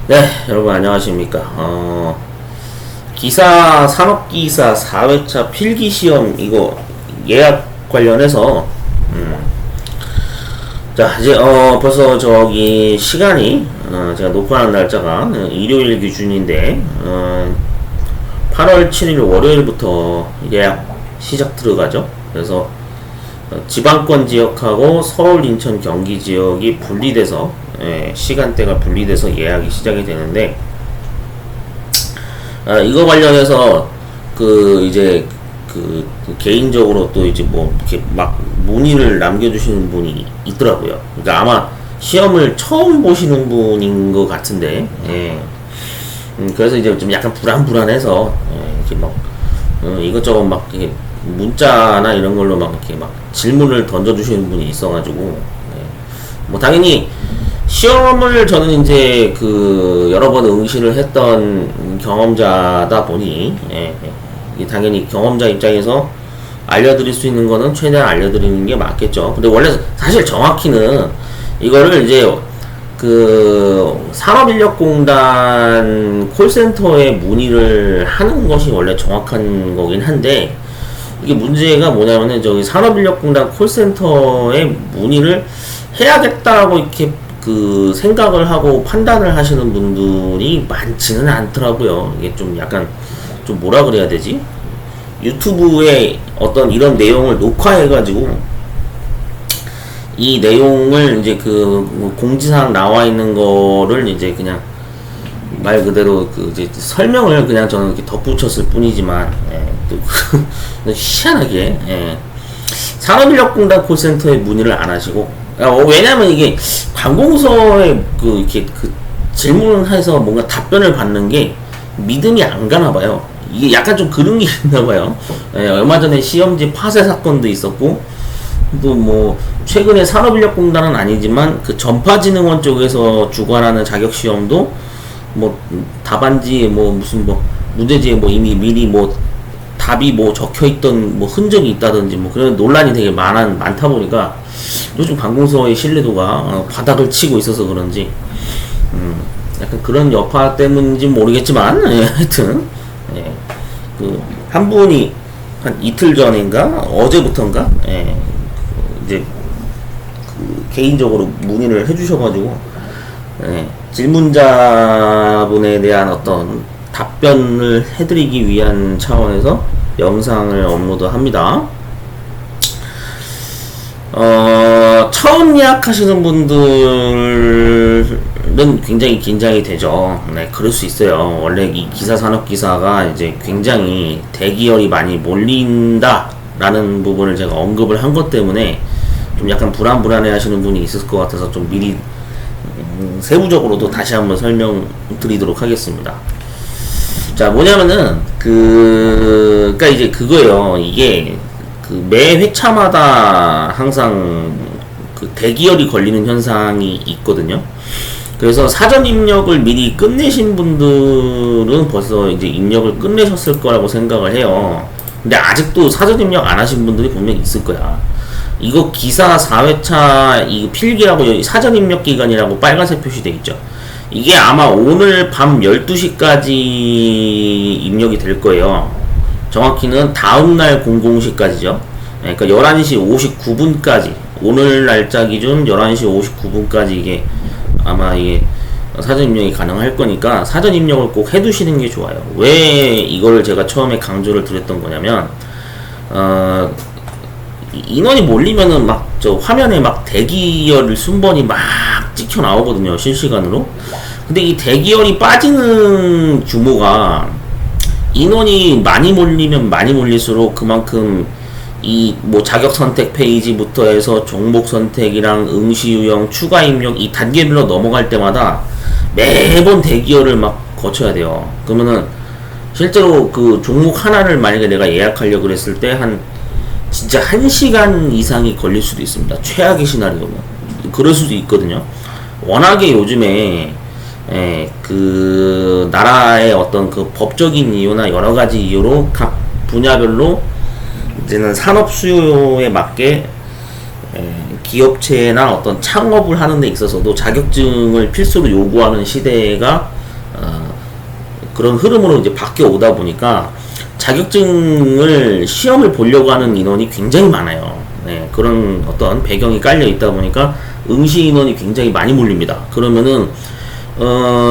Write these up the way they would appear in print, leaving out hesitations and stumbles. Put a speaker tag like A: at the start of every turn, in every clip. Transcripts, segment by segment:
A: 네, 여러분 안녕하십니까. 기사, 산업기사 4회차 필기시험 이거 예약 관련해서, 자, 이제, 벌써 저기 시간이, 제가 녹화하는 날짜가 일요일 기준인데, 8월 7일 월요일부터 예약 시작 들어가죠. 그래서 지방권 지역하고 서울, 인천, 경기 지역이 분리돼서 시간대가 분리돼서 예약이 시작이 되는데 이거 관련해서 이제 개인적으로 또 이제 뭐 이렇게 막 문의를 남겨주시는 분이 있더라고요. 그러니까 아마 시험을 처음 보시는 분인 것 같은데 그래서 이제 좀 약간 불안해서 이렇게 막 이것저것 막 이렇게 문자나 이런 걸로 막 이렇게 막 질문을 던져주시는 분이 있어가지고 뭐 당연히 시험을 저는 이제 여러 번 응시를 했던 경험자다 보니 당연히 경험자 입장에서 알려드릴 수 있는 거는 최대한 알려드리는 게 맞겠죠. 근데 원래 사실 정확히는 이거를 이제 산업인력공단 콜센터에 문의를 하는 것이 원래 정확한 거긴 한데 이게 문제가 뭐냐면은 저기 산업인력공단 콜센터에 문의를 해야겠다고 이렇게 생각을 하고 판단을 하시는 분들이 많지는 않더라고요. 이게 좀 약간 좀 뭐라 그래야 되지? 유튜브에 어떤 이런 내용을 녹화해가지고 이 내용을 이제 공지사항 나와 있는 거를 이제 그냥 말 그대로 이제 설명을 그냥 저는 이렇게 덧붙였을 뿐이지만 또 희한하게 산업인력공단 콜센터에 문의를 안 하시고 왜냐면 이게 관공서에 이렇게 질문을 해서 뭔가 답변을 받는 게 믿음이 안 가나 봐요. 이게 약간 좀 그런 게 있나 봐요. 얼마 전에 시험지 파쇄 사건도 있었고 또 뭐 최근에 산업인력공단은 아니지만 전파진흥원 쪽에서 주관하는 자격시험도 뭐 답안지에 뭐 무슨 뭐 문제지에 뭐 이미 미리 뭐 답이 뭐 적혀있던 뭐 흔적이 있다든지 뭐 그런 논란이 되게 많다 보니까 요즘 관공서의 신뢰도가 바닥을 치고 있어서 그런지 약간 그런 여파 때문인지 모르겠지만 하여튼 한 분이 한 이틀 전인가 어제부터인가 이제 개인적으로 문의를 해주셔가지고 질문자분에 대한 어떤 답변을 해드리기 위한 차원에서 영상을 업로드합니다. 처음 예약하시는 분들은 굉장히 긴장이 되죠. 그럴 수 있어요. 원래 이 기사 산업 기사가 이제 굉장히 대기열이 많이 몰린다라는 부분을 제가 언급을 한 것 때문에 좀 약간 불안해 하시는 분이 있을 것 같아서 좀 미리 세부적으로도 다시 한번 설명드리도록 하겠습니다. 자, 뭐냐면은 그러니까 이제 그거예요. 이게 매 회차마다 항상 대기열이 걸리는 현상이 있거든요. 그래서 사전 입력을 미리 끝내신 분들은 벌써 이제 입력을 끝내셨을 거라고 생각을 해요. 근데 아직도 사전 입력 안 하신 분들이 분명히 있을 거야. 이거 기사 4회차 이 필기라고 사전 입력 기간이라고 빨간색 표시되어 있죠. 이게 아마 오늘 밤 12시까지 입력이 될 거예요. 정확히는 다음날 00시까지죠. 그러니까 11시 59분까지 오늘 날짜 기준 11시 59분까지 이게 아마 이게 사전 입력이 가능할 거니까 사전 입력을 꼭 해두시는 게 좋아요. 왜 이걸 제가 처음에 강조를 드렸던 거냐면 인원이 몰리면은 막 화면에 막 대기열 순번이 막 찍혀 나오거든요, 실시간으로. 근데 이 대기열이 빠지는 규모가 인원이 많이 몰리면 많이 몰릴수록 그만큼 이 뭐 자격 선택 페이지부터 해서 종목 선택이랑 응시 유형, 추가 입력 이 단계별로 넘어갈 때마다 매번 대기열을 막 거쳐야 돼요. 그러면은 실제로 종목 하나를 만약에 내가 예약하려고 그랬을 때 진짜 1시간 이상이 걸릴 수도 있습니다. 최악의 시나리오면. 그럴 수도 있거든요. 워낙에 요즘에 나라의 어떤 법적인 이유나 여러 가지 이유로 각 분야별로 이제는 산업 수요에 맞게 기업체나 어떤 창업을 하는 데 있어서도 자격증을 필수로 요구하는 시대가 그런 흐름으로 이제 바뀌어 오다 보니까 자격증을 시험을 보려고 하는 인원이 굉장히 많아요. 네, 그런 어떤 배경이 깔려 있다 보니까 응시 인원이 굉장히 많이 몰립니다. 그러면은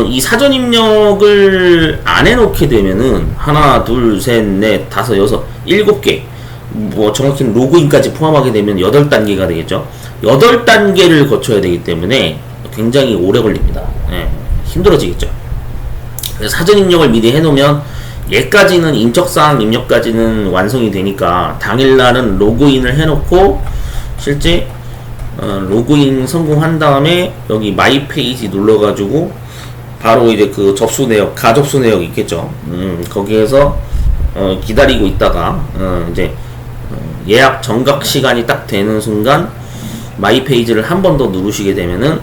A: 이 사전 입력을 안 해놓게 되면은 하나, 둘, 셋, 넷, 다섯, 여섯, 7개, 뭐 정확히는 로그인까지 포함하게 되면 8단계가 되겠죠. 8단계를 거쳐야 되기 때문에 굉장히 오래 걸립니다. 네, 힘들어지겠죠. 그래서 사전 입력을 미리 해놓으면 얘까지는 인적사항 입력까지는 완성이 되니까 당일날은 로그인을 해놓고 실제 로그인 성공한 다음에 여기 마이 페이지 눌러가지고 바로 이제 그 접수 내역, 가접수 내역 있겠죠. 거기에서 기다리고 있다가 이제 예약 정각 시간이 딱 되는 순간 마이 페이지를 한 번 더 누르시게 되면은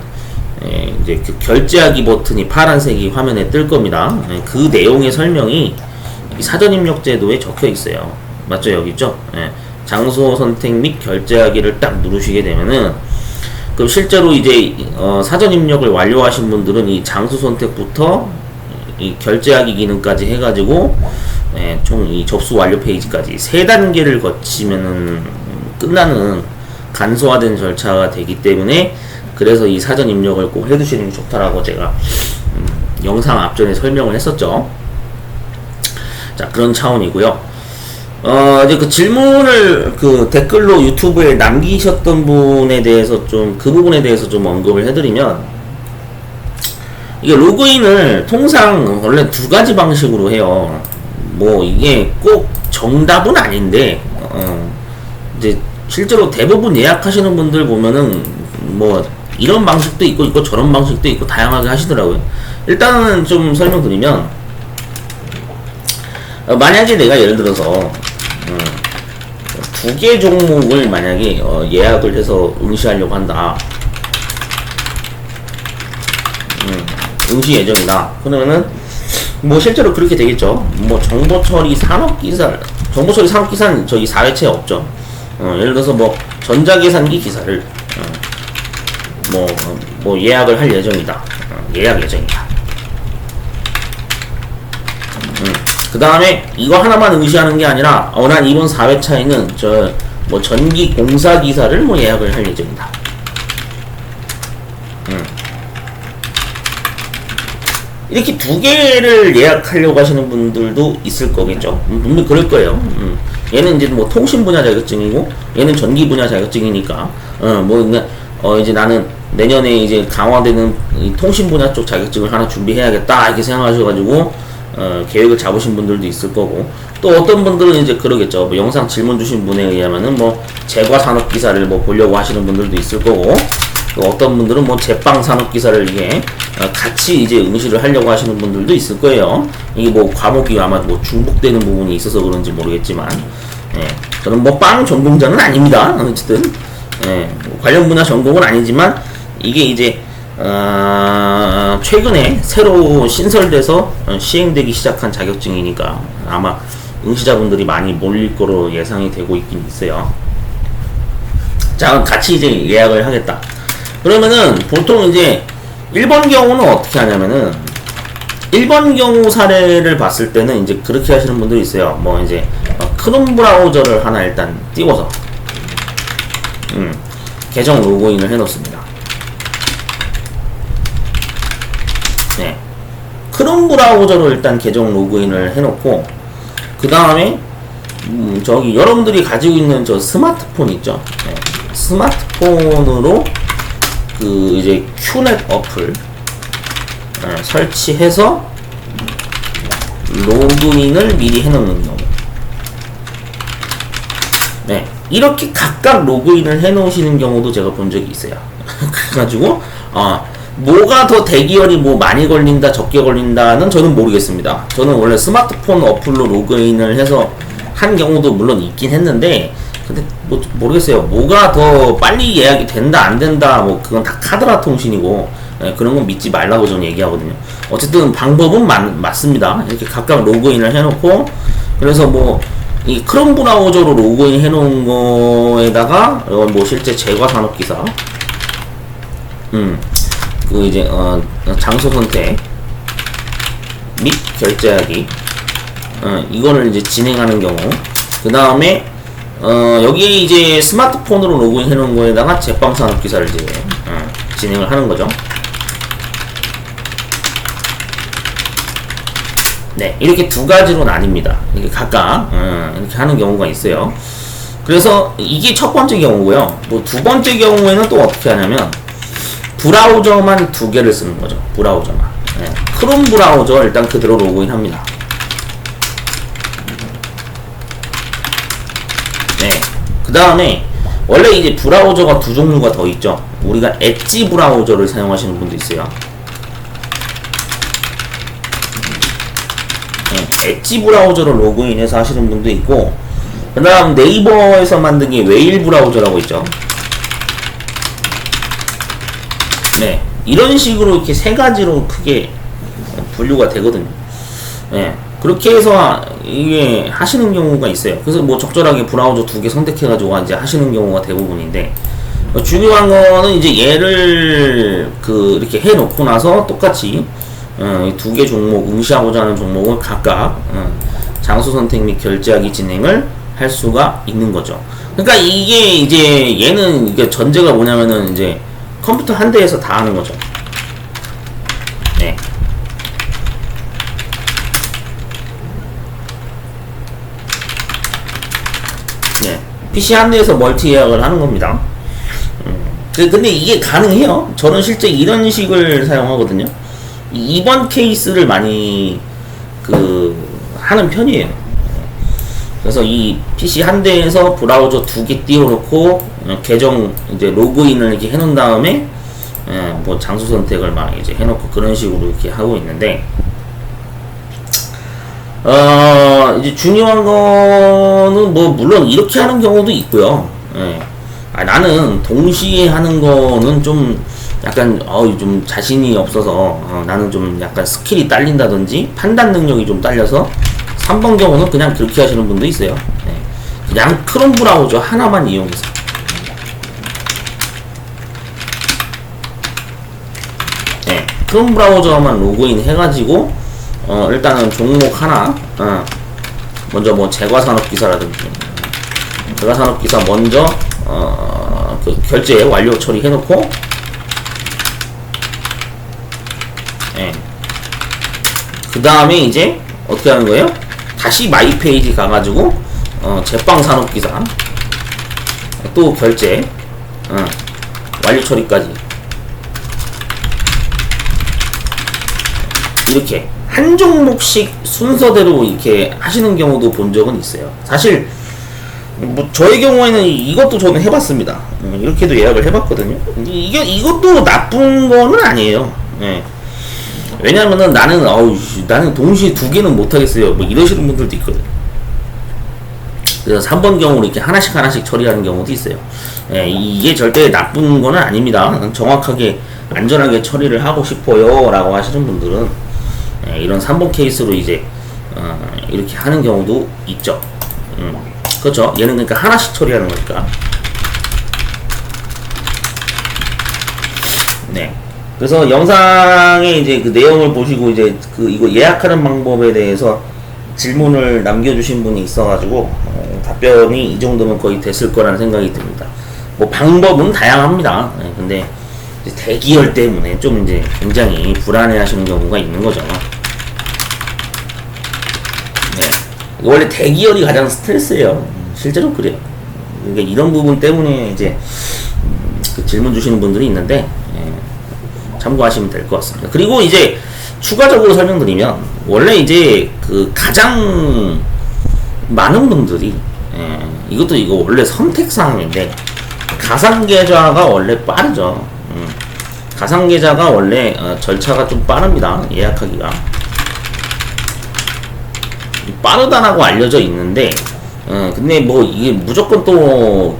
A: 이제 그 결제하기 버튼이 파란색이 화면에 뜰 겁니다. 그 내용의 설명이 사전 입력 제도에 적혀 있어요. 맞죠? 여기 있죠? 장소 선택 및 결제하기를 딱 누르시게 되면은 그럼 실제로 이제 사전 입력을 완료하신 분들은 이 장소 선택부터 이 결제하기 기능까지 해가지고 총 이 접수 완료 페이지까지 3단계를 거치면은 끝나는 간소화된 절차가 되기 때문에 그래서 이 사전 입력을 꼭 해두시는 게 좋다라고 제가 영상 앞전에 설명을 했었죠. 자, 그런 차원이고요. 이제 그 질문을 그 댓글로 유튜브에 남기셨던 분에 대해서 좀 그 부분에 대해서 좀 언급을 해드리면 이게 로그인을 통상 원래 2가지 방식으로 해요. 뭐 이게 꼭 정답은 아닌데 이제 실제로 대부분 예약하시는 분들 보면은 뭐 이런 방식도 있고 저런 방식도 있고 다양하게 하시더라고요. 일단은 좀 설명드리면 만약에 내가 예를 들어서 2개 종목을 만약에 예약을 해서 응시하려고 한다. 응시 예정이다. 그러면은 뭐 실제로 그렇게 되겠죠. 뭐 정보처리 산업기사는 저희 4회차에 없죠. 예를 들어서 뭐 전자계산기 기사를 뭐 예약을 할 예정이다. 예약 예정이다. 그 다음에 이거 하나만 응시하는 게 아니라 난 이번 4회차에는 뭐 전기 공사 기사를 뭐 예약을 할 예정이다. 이렇게 2개를 예약하려고 하시는 분들도 있을 거겠죠. 분명히 그럴 거예요. 얘는 이제 뭐 통신 분야 자격증이고 얘는 전기 분야 자격증이니까 이제 나는 내년에 이제 강화되는 이 통신 분야 쪽 자격증을 하나 준비해야겠다 이렇게 생각하셔가지고 계획을 잡으신 분들도 있을 거고 또 어떤 분들은 이제 그러겠죠. 뭐 영상 질문 주신 분에 의하면은 뭐 제과 산업 기사를 뭐 보려고 하시는 분들도 있을 거고 또 어떤 분들은 뭐 제빵 산업 기사를 이게 같이 이제 응시를 하려고 하시는 분들도 있을 거예요. 이게 뭐 과목이 아마 뭐 중복되는 부분이 있어서 그런지 모르겠지만 저는 뭐 빵 전공자는 아닙니다. 어쨌든 관련 분야 전공은 아니지만 이게 이제 최근에 새로 신설돼서 시행되기 시작한 자격증이니까 아마 응시자분들이 많이 몰릴 거로 예상이 되고 있긴 있어요. 자, 같이 이제 예약을 하겠다. 그러면은 보통 이제 1번 경우는 어떻게 하냐면은 1번 경우 사례를 봤을 때는 이제 그렇게 하시는 분들이 있어요. 뭐 이제 크롬 브라우저를 하나 일단 띄워서 계정 로그인을 해 놓습니다. 크롬 브라우저로 일단 계정 로그인을 해놓고 그 다음에 저기 여러분들이 가지고 있는 저 스마트폰 있죠. 스마트폰으로 그 이제 큐넷 어플 설치해서 로그인을 미리 해놓는 경우. 이렇게 각각 로그인을 해놓으시는 경우도 제가 본 적이 있어요. 그래가지고 뭐가 더 대기열이 뭐 많이 걸린다 적게 걸린다는 저는 모르겠습니다. 저는 원래 스마트폰 어플로 로그인을 해서 한 경우도 물론 있긴 했는데 근데 뭐 모르겠어요. 뭐가 더 빨리 예약이 된다 안 된다 뭐 그건 다 카드라 통신이고 그런 건 믿지 말라고 저는 얘기하거든요. 어쨌든 방법은 맞습니다. 이렇게 각각 로그인을 해놓고 그래서 뭐 이 크롬 브라우저로 로그인 해놓은 거에다가 뭐 실제 제과 산업 기사, 그 이제 장소 선택 및 결제하기, 이거를 이제 진행하는 경우, 그 다음에 여기에 이제 스마트폰으로 로그인 해놓은 거에다가 제빵 산업 기사를 이제 진행을 하는 거죠. 네, 이렇게 두 가지로 나뉩니다. 이렇게 각각 이렇게 하는 경우가 있어요. 그래서 이게 첫 번째 경우고요. 뭐 두 번째 경우에는 또 어떻게 하냐면 브라우저만 두 개를 쓰는 거죠. 브라우저만. 네, 크롬 브라우저 일단 그대로 로그인 합니다. 네, 그 다음에 원래 이제 브라우저가 두 종류가 더 있죠. 우리가 엣지 브라우저를 사용하시는 분도 있어요. 엣지 브라우저로 로그인해서 하시는 분도 있고, 그 다음 네이버에서 만든 게 웨일 브라우저라고 있죠. 네, 이런 식으로 이렇게 세 가지로 크게 분류가 되거든요. 네, 그렇게 해서 이게 하시는 경우가 있어요. 그래서 뭐 적절하게 브라우저 두 개 선택해가지고 이제 하시는 경우가 대부분인데, 중요한 거는 이제 얘를 이렇게 해놓고 나서 똑같이 두 개 종목, 응시하고자 하는 종목을 각각 장소 선택 및 결제하기 진행을 할 수가 있는 거죠. 그러니까 이게 이제 얘는 이게 전제가 뭐냐면은 이제 컴퓨터 한 대에서 다 하는 거죠. 네. 네. PC 한 대에서 멀티 예약을 하는 겁니다. 근데 이게 가능해요. 저는 실제 이런 식을 사용하거든요. 이번 케이스를 많이 하는 편이에요. 그래서 이 PC 한 대에서 브라우저 두 개 띄워놓고 계정 이제 로그인을 이렇게 해놓은 다음에 뭐 장소 선택을 막 이제 해놓고 그런 식으로 이렇게 하고 있는데, 이제 중요한 거는 뭐 물론 이렇게 하는 경우도 있고요. 나는 동시에 하는 거는 좀 약간 좀 자신이 없어서 나는 좀 약간 스킬이 딸린다든지 판단 능력이 좀 딸려서 3번 경우는 그냥 그렇게 하시는 분도 있어요. 네. 그냥 크롬 브라우저 하나만 이용해서. 네. 크롬 브라우저만 로그인 해가지고 일단은 종목 하나 먼저 뭐 제과산업기사라든지 제과산업기사 먼저 결제 완료 처리해놓고, 그 다음에 이제 어떻게 하는 거예요? 다시 마이 페이지 가가지고 제빵 산업기사 또 결제 완료 처리까지 이렇게 한 종목씩 순서대로 이렇게 하시는 경우도 본 적은 있어요. 사실 뭐 저의 경우에는 이것도 저는 해봤습니다. 이렇게도 예약을 해봤거든요. 이것도 나쁜 거는 아니에요. 네. 왜냐면은 나는 동시에 두 개는 못하겠어요. 뭐 이러시는 분들도 있거든. 그래서 3번 경우로 이렇게 하나씩 처리하는 경우도 있어요. 예, 이게 절대 나쁜 거는 아닙니다. 정확하게 안전하게 처리를 하고 싶어요 라고 하시는 분들은 이런 3번 케이스로 이제 이렇게 하는 경우도 있죠. 그렇죠. 얘는 그러니까 하나씩 처리하는 거니까. 네. 그래서 영상에 이제 그 내용을 보시고 이제 이거 예약하는 방법에 대해서 질문을 남겨주신 분이 있어가지고 답변이 이 정도면 거의 됐을 거라는 생각이 듭니다. 뭐 방법은 다양합니다. 네, 근데 이제 대기열 때문에 좀 이제 굉장히 불안해하시는 경우가 있는 거죠. 네. 원래 대기열이 가장 스트레스예요. 실제로 그래요. 그러니까 이런 부분 때문에 이제 그 질문 주시는 분들이 있는데. 참고하시면 될 것 같습니다. 그리고 이제 추가적으로 설명드리면 원래 이제 가장 많은 분들이 이거 원래 선택사항인데 가상계좌가 원래 빠르죠. 가상계좌가 원래 절차가 좀 빠릅니다. 예약하기가 빠르다라고 알려져 있는데 근데 뭐 이게 무조건 또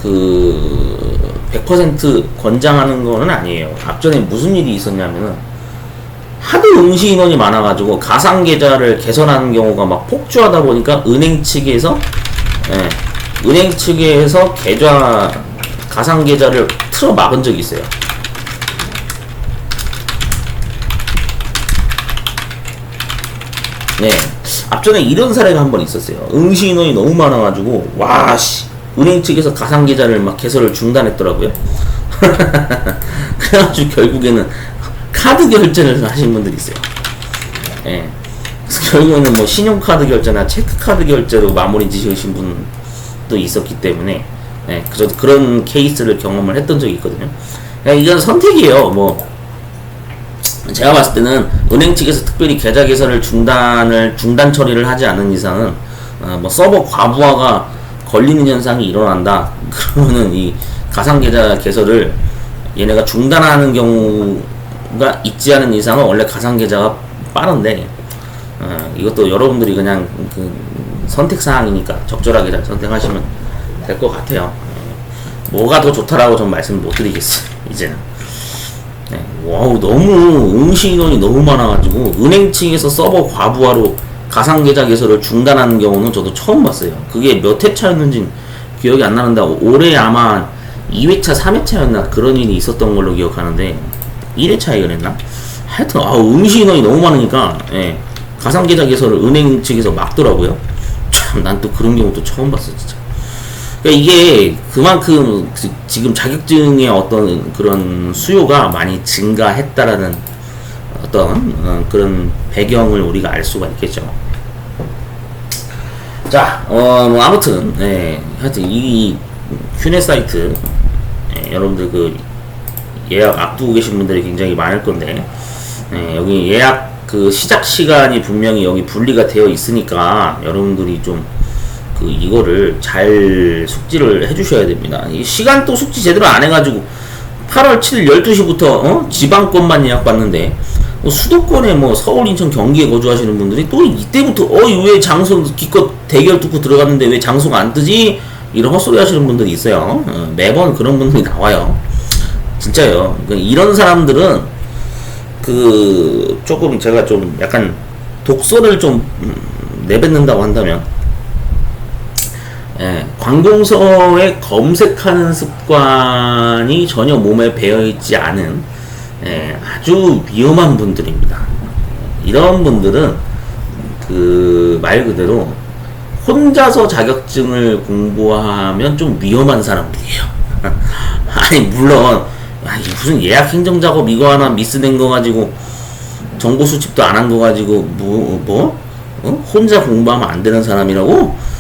A: 100% 권장하는 거는 아니에요. 앞전에 무슨 일이 있었냐면은 하도 응시 인원이 많아가지고 가상계좌를 개설하는 경우가 막 폭주하다 보니까 은행 측에서 예, 은행 측에서 계좌 가상 계좌를 틀어 막은 적이 있어요. 네, 앞전에 이런 사례가 한 번 있었어요. 응시 인원이 너무 많아가지고 와씨 은행 측에서 가상 계좌를 막 개설을 중단했더라고요. 그래가지고 결국에는 카드 결제를 하신 분들이 있어요. 예. 그래서 결국에는 뭐 신용카드 결제나 체크카드 결제로 마무리 지으신 분도 있었기 때문에, 예. 저도 그런 케이스를 경험을 했던 적이 있거든요. 예, 이건 선택이에요. 뭐 제가 봤을 때는 은행 측에서 특별히 계좌 개설을 중단 처리를 하지 않는 이상은 뭐 서버 과부하가 걸리는 현상이 일어난다. 그러면은 이 가상 계좌 개설을 얘네가 중단하는 경우가 있지 않은 이상은 원래 가상 계좌가 빠른데, 이것도 여러분들이 그냥 그 선택 사항이니까 적절하게 잘 선택하시면 될 것 같아요. 뭐가 더 좋다라고 전 말씀 못 드리겠어요. 이제는. 네. 와우, 너무 응시 인원이 너무 많아가지고 은행 측에서 서버 과부하로 가상 계좌 개설을 중단하는 경우는 저도 처음 봤어요. 그게 몇 회차였는지 기억이 안 나는데 올해 아마 2회차, 3회차였나 그런 일이 있었던 걸로 기억하는데 1회차에 그랬나? 하여튼 응시 인원이 너무 많으니까, 예, 가상 계좌 개설을 은행 측에서 막더라고요. 참, 난 또 그런 경우도 처음 봤어 진짜. 그러니까 이게 그만큼 지금 자격증의 어떤 그런 수요가 많이 증가했다라는 어떤 그런 배경을 우리가 알 수가 있겠죠. 자, 뭐 아무튼, 네, 하여튼 이 큐넷 사이트, 네, 여러분들 그 예약 앞두고 계신 분들이 굉장히 많을 건데, 네, 여기 예약 그 시작 시간이 분명히 여기 분리가 되어 있으니까 여러분들이 좀 그 이거를 잘 숙지를 해주셔야 됩니다. 이 시간 또 숙지 제대로 안 해가지고 8월 7일 12시부터 지방권만 예약받는데 수도권에 뭐 서울, 인천, 경기에 거주하시는 분들이 또 이때부터 왜 장소 기껏 대결 뚫고 들어갔는데 왜 장소가 안 뜨지? 이런 헛소리 하시는 분들이 있어요. 매번 그런 분들이 나와요. 진짜요. 이런 사람들은 그 조금 제가 좀 약간 독서를 좀 내뱉는다고 한다면, 예, 관공서에 검색하는 습관이 전혀 몸에 배어있지 않은, 예, 아주 위험한 분들입니다. 이런 분들은 그 말 그대로 혼자서 자격증을 공부하면 좀 위험한 사람들이에요. 아니 물론 무슨 예약 행정작업 이거 하나 미스된 거 가지고 정보 수집도 안 한 거 가지고 혼자 공부하면 안 되는 사람이라고?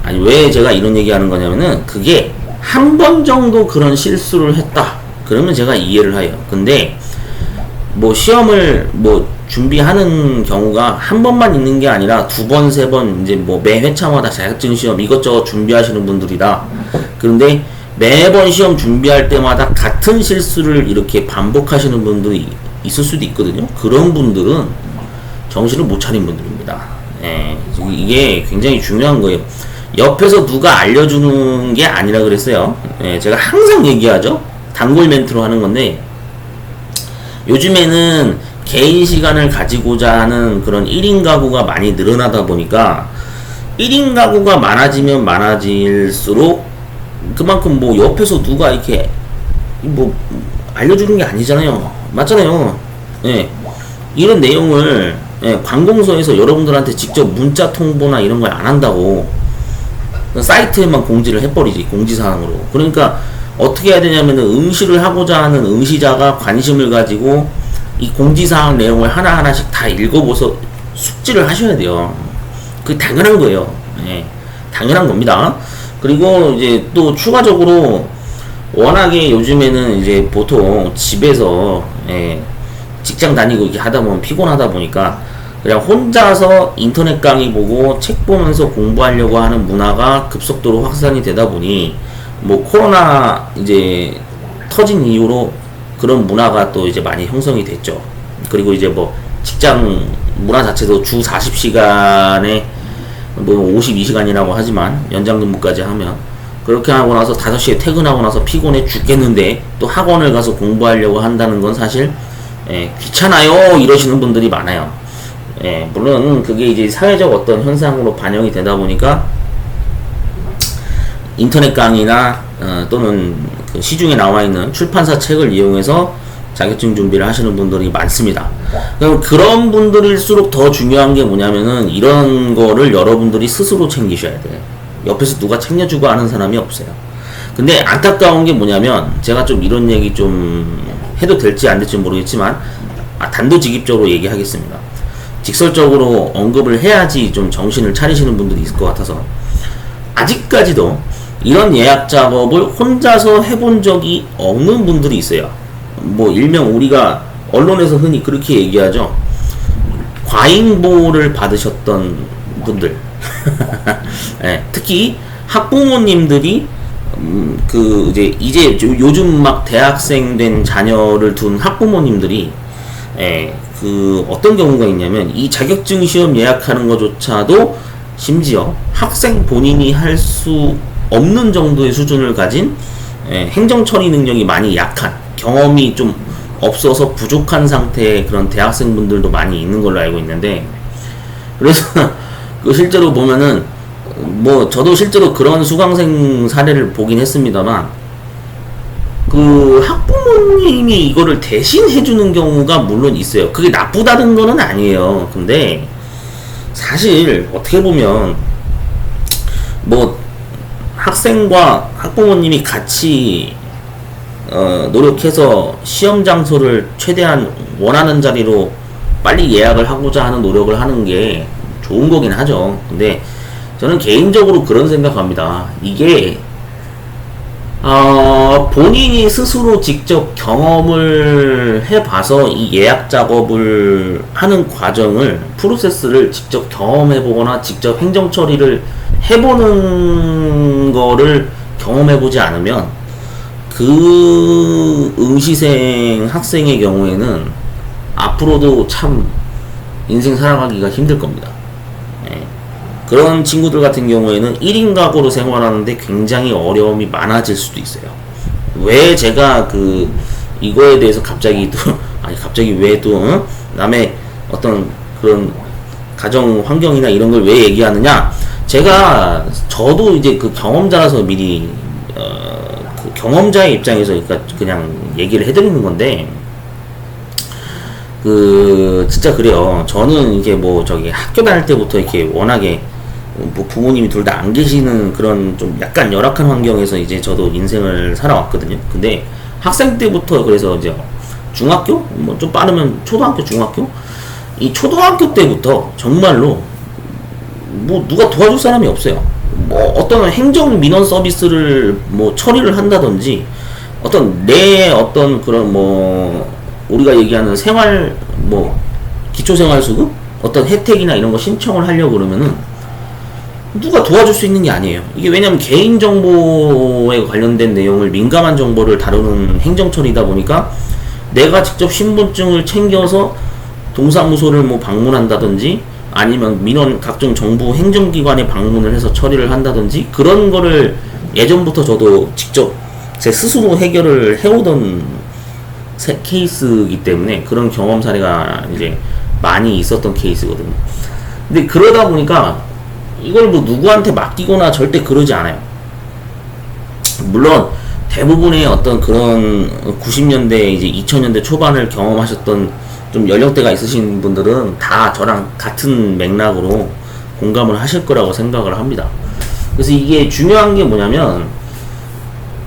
A: 아니 왜 제가 이런 얘기하는 거냐면은 그게 한 번 정도 그런 실수를 했다 그러면 제가 이해를 해요. 근데 뭐 시험을 뭐 준비하는 경우가 한 번만 있는 게 아니라 두 번, 세 번 이제 뭐 매 회차마다 자격증 시험 이것저것 준비하시는 분들이다. 그런데 매번 시험 준비할 때마다 같은 실수를 이렇게 반복하시는 분들이 있을 수도 있거든요. 그런 분들은 정신을 못 차린 분들입니다. 예, 이게 굉장히 중요한 거예요. 옆에서 누가 알려주는 게 아니라 그랬어요. 예, 제가 항상 얘기하죠. 단골 멘트로 하는 건데, 요즘에는 개인 시간을 가지고자 하는 그런 1인 가구가 많이 늘어나다 보니까 1인 가구가 많아지면 많아질수록 그만큼 뭐 옆에서 누가 이렇게 뭐 알려주는 게 아니잖아요. 맞잖아요. 예. 이런 내용을, 예, 관공서에서 여러분들한테 직접 문자 통보나 이런 걸 안 한다고 사이트에만 공지를 해버리지, 공지사항으로. 그러니까 어떻게 해야 되냐면은 응시를 하고자 하는 응시자가 관심을 가지고 이 공지사항 내용을 하나하나씩 다 읽어보서 숙지를 하셔야 돼요. 그게 당연한 거예요. 예, 당연한 겁니다. 그리고 이제 또 추가적으로 워낙에 요즘에는 이제 보통 집에서, 예, 직장 다니고 이렇게 하다 보면 피곤하다 보니까 그냥 혼자서 인터넷 강의 보고 책 보면서 공부하려고 하는 문화가 급속도로 확산이 되다 보니 뭐 코로나 이제 터진 이후로 그런 문화가 또 이제 많이 형성이 됐죠. 그리고 이제 뭐 직장 문화 자체도 주 40시간에 뭐 52시간이라고 하지만 연장 근무까지 하면 그렇게 하고 나서 5시에 퇴근하고 나서 피곤해 죽겠는데 또 학원을 가서 공부하려고 한다는 건 사실, 예, 귀찮아요 이러시는 분들이 많아요. 예, 물론 그게 이제 사회적 어떤 현상으로 반영이 되다 보니까 인터넷 강의나 또는 그 시중에 나와 있는 출판사 책을 이용해서 자격증 준비를 하시는 분들이 많습니다. 그럼 그런 분들일수록 더 중요한 게 뭐냐면은 이런 거를 여러분들이 스스로 챙기셔야 돼요. 옆에서 누가 챙겨주고 하는 사람이 없어요. 근데 안타까운 게 뭐냐면 제가 좀 이런 얘기 좀 해도 될지 안 될지 모르겠지만 단도직입적으로 얘기하겠습니다. 직설적으로 언급을 해야지 좀 정신을 차리시는 분들이 있을 것 같아서 아직까지도 이런 예약 작업을 혼자서 해본 적이 없는 분들이 있어요. 뭐 일명 우리가 언론에서 흔히 그렇게 얘기하죠. 과잉보호를 받으셨던 분들. 네, 특히 학부모님들이 그 이제 요즘 막 대학생 된 자녀를 둔 학부모님들이 그 어떤 경우가 있냐면 이 자격증 시험 예약하는 것조차도 심지어 학생 본인이 할 수 없는 정도의 수준을 가진 행정 처리 능력이 많이 약한, 경험이 좀 없어서 부족한 상태의 그런 대학생분들도 많이 있는 걸로 알고 있는데, 그래서 그 실제로 보면은 뭐 저도 실제로 그런 수강생 사례를 보긴 했습니다만, 그 학부모님이 이거를 대신 해주는 경우가 물론 있어요. 그게 나쁘다는 거는 아니에요. 근데 사실 어떻게 보면 뭐 학생과 학부모님이 같이 노력해서 시험 장소를 최대한 원하는 자리로 빨리 예약을 하고자 하는 노력을 하는 게 좋은 거긴 하죠. 근데 저는 개인적으로 그런 생각합니다. 이게 본인이 스스로 직접 경험을 해봐서 이 예약 작업을 하는 과정을, 프로세스를 직접 경험해보거나 직접 행정 처리를 해보는 거를 경험해보지 않으면 그 응시생 학생의 경우에는 앞으로도 참 인생 살아가기가 힘들 겁니다. 그런 친구들 같은 경우에는 1인 가구로 생활하는데 굉장히 어려움이 많아질 수도 있어요. 왜 제가 이거에 대해서 갑자기 왜 또 남의 어떤 그런 가정 환경이나 이런 걸 왜 얘기하느냐? 저도 이제 그 경험자라서 미리 그 경험자의 입장에서 그냥 얘기를 해드리는 건데, 진짜 그래요. 저는 이게 학교 다닐 때부터 이렇게 워낙에 부모님이 둘 다 안 계시는 그런 좀 약간 열악한 환경에서 이제 저도 인생을 살아왔거든요. 근데 학생 때부터, 그래서 이제 중학교? 뭐 좀 빠르면 초등학교, 중학교? 이 초등학교 때부터 정말로 뭐 누가 도와줄 사람이 없어요. 뭐 어떤 행정 민원 서비스를 뭐 처리를 한다든지, 어떤 그런 우리가 얘기하는 기초생활수급? 어떤 혜택이나 이런 거 신청을 하려고 그러면은 누가 도와줄 수 있는 게 아니에요. 이게 왜냐면 개인정보에 관련된 내용을, 민감한 정보를 다루는 행정처리다 보니까 내가 직접 신분증을 챙겨서 동사무소를 방문한다든지, 아니면 민원, 각종 정부 행정기관에 방문을 해서 처리를 한다든지, 그런 거를 예전부터 저도 직접 제 스스로 해결을 해오던 케이스이기 때문에 그런 경험 사례가 이제 많이 있었던 케이스거든요. 근데 그러다 보니까 이걸 누구한테 맡기거나 절대 그러지 않아요. 물론 대부분의 어떤 그런 90년대 이제 2000년대 초반을 경험하셨던 좀 연령대가 있으신 분들은 다 저랑 같은 맥락으로 공감을 하실 거라고 생각을 합니다. 그래서 이게 중요한 게 뭐냐면,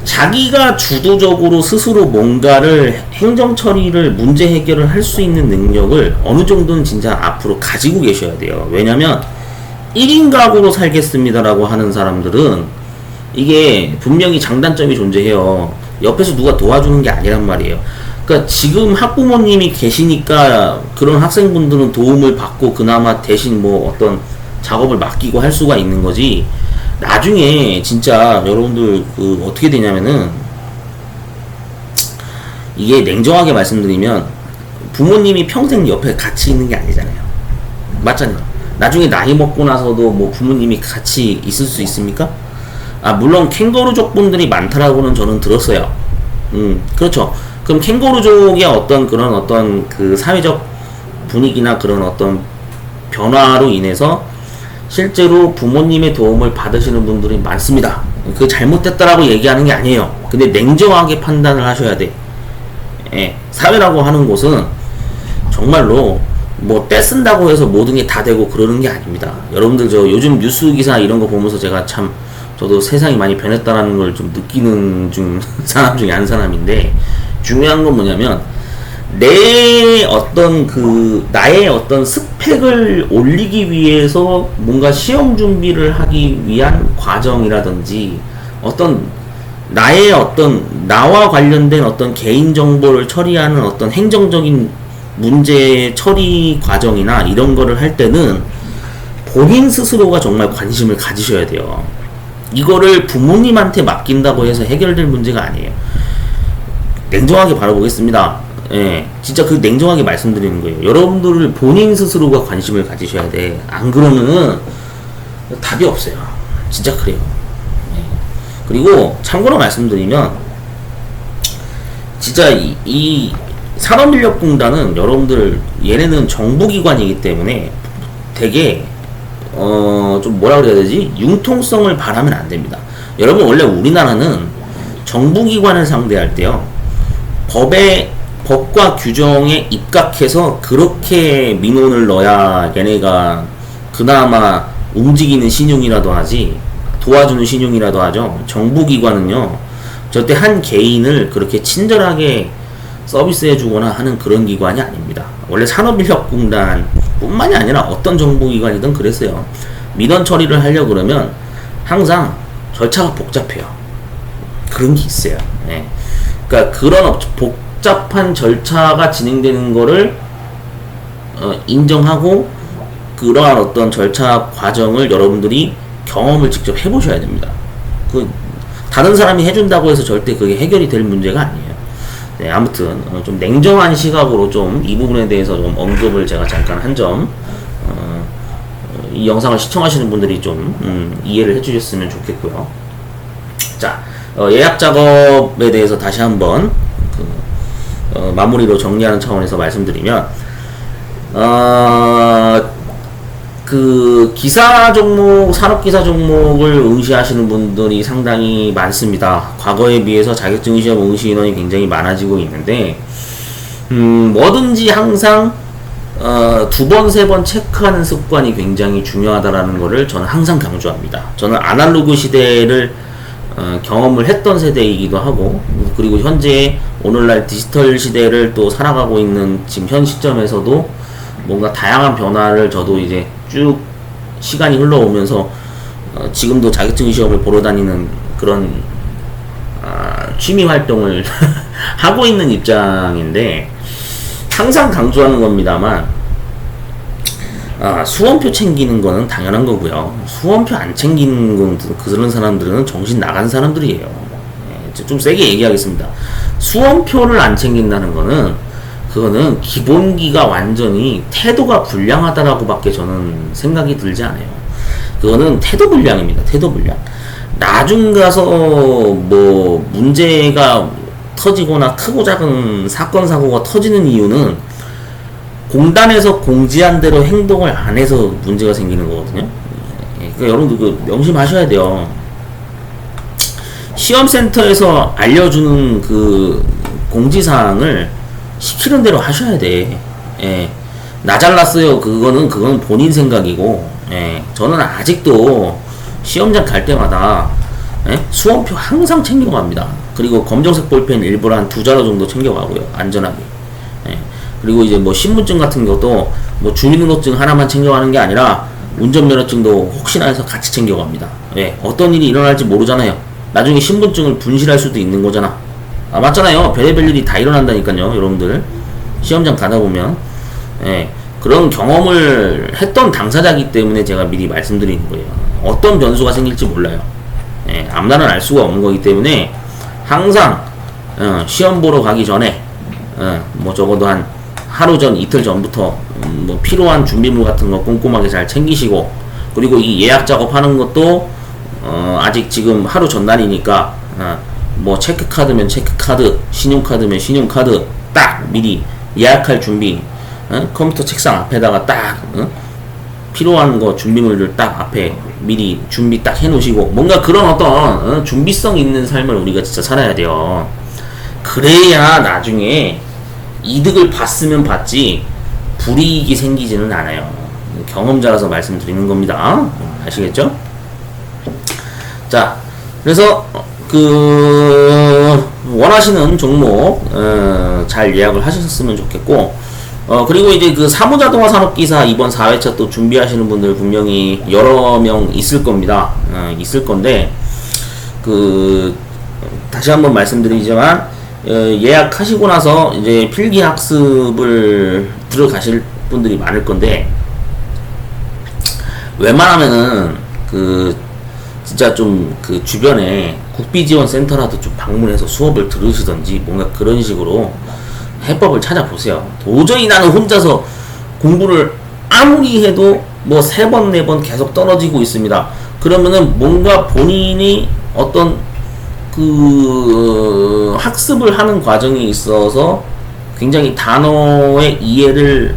A: 자기가 주도적으로 스스로 뭔가를 행정 처리를, 문제 해결을 할 수 있는 능력을 어느 정도는 진짜 앞으로 가지고 계셔야 돼요. 왜냐면 1인 가구로 살겠습니다라고 하는 사람들은 이게 분명히 장단점이 존재해요. 옆에서 누가 도와주는 게 아니란 말이에요. 그러니까 지금 학부모님이 계시니까 그런 학생분들은 도움을 받고 그나마 대신 어떤 작업을 맡기고 할 수가 있는 거지, 나중에 진짜 여러분들 어떻게 되냐면은, 이게 냉정하게 말씀드리면 부모님이 평생 옆에 같이 있는 게 아니잖아요. 맞잖아요. 나중에 나이 먹고 나서도 부모님이 같이 있을 수 있습니까? 물론 캥거루족 분들이 많다라고는 저는 들었어요. 그렇죠. 그럼 캥거루족의 어떤 그 사회적 분위기나 그런 어떤 변화로 인해서 실제로 부모님의 도움을 받으시는 분들이 많습니다. 그 잘못됐다라고 얘기하는 게 아니에요. 근데 냉정하게 판단을 하셔야 돼. 예, 사회라고 하는 곳은 정말로 뭐 떼쓴다고 해서 모든 게 다 되고 그러는 게 아닙니다. 여러분들 저 요즘 뉴스 기사 이런 거 보면서 제가 참 저도 세상이 많이 변했다라는 걸 좀 느끼는 사람 중에 한 사람인데, 중요한 건 뭐냐면 나의 어떤 스펙을 올리기 위해서 뭔가 시험 준비를 하기 위한 과정이라든지 나와 관련된 어떤 개인 정보를 처리하는 어떤 행정적인 문제 처리 과정이나 이런 거를 할 때는 본인 스스로가 정말 관심을 가지셔야 돼요. 이거를 부모님한테 맡긴다고 해서 해결될 문제가 아니에요. 냉정하게 바라보겠습니다. 예, 진짜 그 냉정하게 말씀드리는 거예요. 여러분들을 본인 스스로가 관심을 가지셔야 돼. 안 그러면은 답이 없어요. 진짜 그래요. 예. 그리고 참고로 말씀드리면 진짜 이 산업인력공단은 여러분들 얘네는 정부기관이기 때문에 되게 좀 뭐라 그래야 되지? 융통성을 바라면 안 됩니다. 여러분 원래 우리나라는 정부기관을 상대할 때요, 법과 규정에 입각해서 그렇게 민원을 넣어야 얘네가 그나마 움직이는 신용이라도 하지, 도와주는 신용이라도 하죠. 정부기관은요 절대 한 개인을 그렇게 친절하게 서비스해주거나 하는 그런 기관이 아닙니다. 원래 산업인력공단 뿐만이 아니라 어떤 정부기관이든 그랬어요. 민원 처리를 하려고 그러면 항상 절차가 복잡해요. 그런 게 있어요. 네. 그러니까 그런 복잡한 절차가 진행되는 거를 인정하고 그러한 어떤 절차 과정을 여러분들이 경험을 직접 해보셔야 됩니다. 다른 사람이 해준다고 해서 절대 그게 해결이 될 문제가 아니에요. 네, 아무튼 좀 냉정한 시각으로 좀 이 부분에 대해서 좀 언급을 제가 잠깐 한 점, 이 영상을 시청하시는 분들이 좀 이해를 해주셨으면 좋겠고요. 자, 예약 작업에 대해서 다시 한번 마무리로 정리하는 차원에서 말씀드리면, 기사 종목, 산업기사 종목을 응시하시는 분들이 상당히 많습니다. 과거에 비해서 자격증 시험 응시 인원이 굉장히 많아지고 있는데, 뭐든지 항상 두 번, 세 번 체크하는 습관이 굉장히 중요하다라는 것을 저는 항상 강조합니다. 저는 아날로그 시대를 경험을 했던 세대이기도 하고, 그리고 현재 오늘날 디지털 시대를 또 살아가고 있는 지금 현 시점에서도 뭔가 다양한 변화를 저도 이제 쭉 시간이 흘러오면서 지금도 자격증 시험을 보러 다니는 그런 취미 활동을 하고 있는 입장인데, 항상 강조하는 겁니다만, 수험표 챙기는 거는 당연한 거고요. 수험표 안 챙기는 건 그런 사람들은 정신 나간 사람들이에요. 좀 세게 얘기하겠습니다. 수험표를 안 챙긴다는 거는 그거는 기본기가 완전히 태도가 불량하다라고 밖에 저는 생각이 들지 않아요. 그거는 태도 불량입니다. 태도 불량. 나중 가서 뭐 문제가 터지거나 크고 작은 사건 사고가 터지는 이유는 공단에서 공지한 대로 행동을 안 해서 문제가 생기는 거거든요. 그러니까 여러분들 그 명심하셔야 돼요. 시험센터에서 알려주는 그 공지사항을 시키는 대로 하셔야 돼. 예. 나 잘났어요. 그건 본인 생각이고, 예. 저는 아직도 시험장 갈 때마다 수험표 항상 챙겨갑니다. 그리고 검정색 볼펜 일부러 한 2자루 정도 챙겨가고요. 안전하게. 예. 그리고 이제 뭐 신분증 같은 것도 뭐 주민등록증 하나만 챙겨가는 게 아니라 운전면허증도 혹시나 해서 같이 챙겨갑니다. 예. 어떤 일이 일어날지 모르잖아요. 나중에 신분증을 분실할 수도 있는 거잖아. 맞잖아요. 별의별 일이 다 일어난다니까요. 여러분들 시험장 가다 보면, 예, 그런 경험을 했던 당사자이기 때문에 제가 미리 말씀드리는 거예요. 어떤 변수가 생길지 몰라요. 예, 앞날은 알 수가 없는 거기 때문에 항상 시험 보러 가기 전에 뭐 적어도 한 하루 전, 이틀 전부터 뭐 필요한 준비물 같은 거 꼼꼼하게 잘 챙기시고, 그리고 이 예약 작업하는 것도 아직 지금 하루 전날이니까 뭐 체크카드면 체크카드, 신용카드면 신용카드 딱 미리 예약할 준비, 컴퓨터 책상 앞에다가 딱 필요한 거 준비물들 딱 앞에 미리 준비 딱 해놓으시고 뭔가 그런 어떤 준비성 있는 삶을 우리가 진짜 살아야 돼요. 그래야 나중에 이득을 봤으면 봤지 불이익이 생기지는 않아요. 경험자라서 말씀드리는 겁니다. 아시겠죠? 자, 그래서 원하시는 종목 잘 예약을 하셨으면 좋겠고, 그리고 이제 그 사무자동화 산업기사 이번 4회차 또 준비하시는 분들 분명히 여러 명 있을 겁니다. 있을 건데, 다시 한번 말씀드리지만, 예약하시고 나서 이제 필기 학습을 들어가실 분들이 많을 건데, 웬만하면은 진짜 좀 주변에 국비지원센터라도 좀 방문해서 수업을 들으시던지 뭔가 그런 식으로 해법을 찾아보세요. 도저히 나는 혼자서 공부를 아무리 해도 뭐 3번, 4번 계속 떨어지고 있습니다. 그러면은 뭔가 본인이 어떤 학습을 하는 과정에 있어서 굉장히 단어의 이해를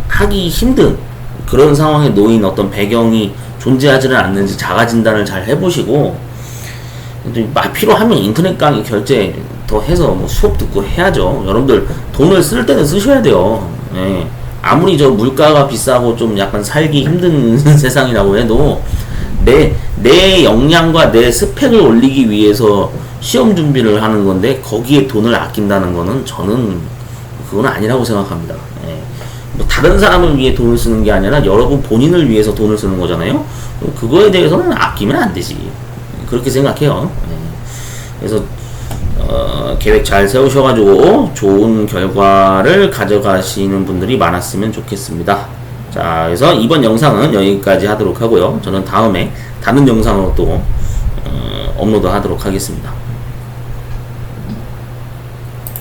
A: 하기 힘든 그런 상황에 놓인 어떤 배경이 존재하지는 않는지 자가 진단을 잘 해보시고, 필요하면 인터넷 강의 결제 더 해서 수업 듣고 해야죠. 여러분들 돈을 쓸 때는 쓰셔야 돼요. 예. 아무리 물가가 비싸고 좀 약간 살기 힘든 세상이라고 해도 내 역량과 내 스펙을 올리기 위해서 시험 준비를 하는 건데 거기에 돈을 아낀다는 거는 저는 그건 아니라고 생각합니다. 다른 사람을 위해 돈을 쓰는 게 아니라 여러분 본인을 위해서 돈을 쓰는 거잖아요. 그거에 대해서는 아끼면 안 되지. 그렇게 생각해요. 그래서 계획 잘 세우셔가지고 좋은 결과를 가져가시는 분들이 많았으면 좋겠습니다. 자, 그래서 이번 영상은 여기까지 하도록 하고요. 저는 다음에 다른 영상으로 또 업로드 하도록 하겠습니다.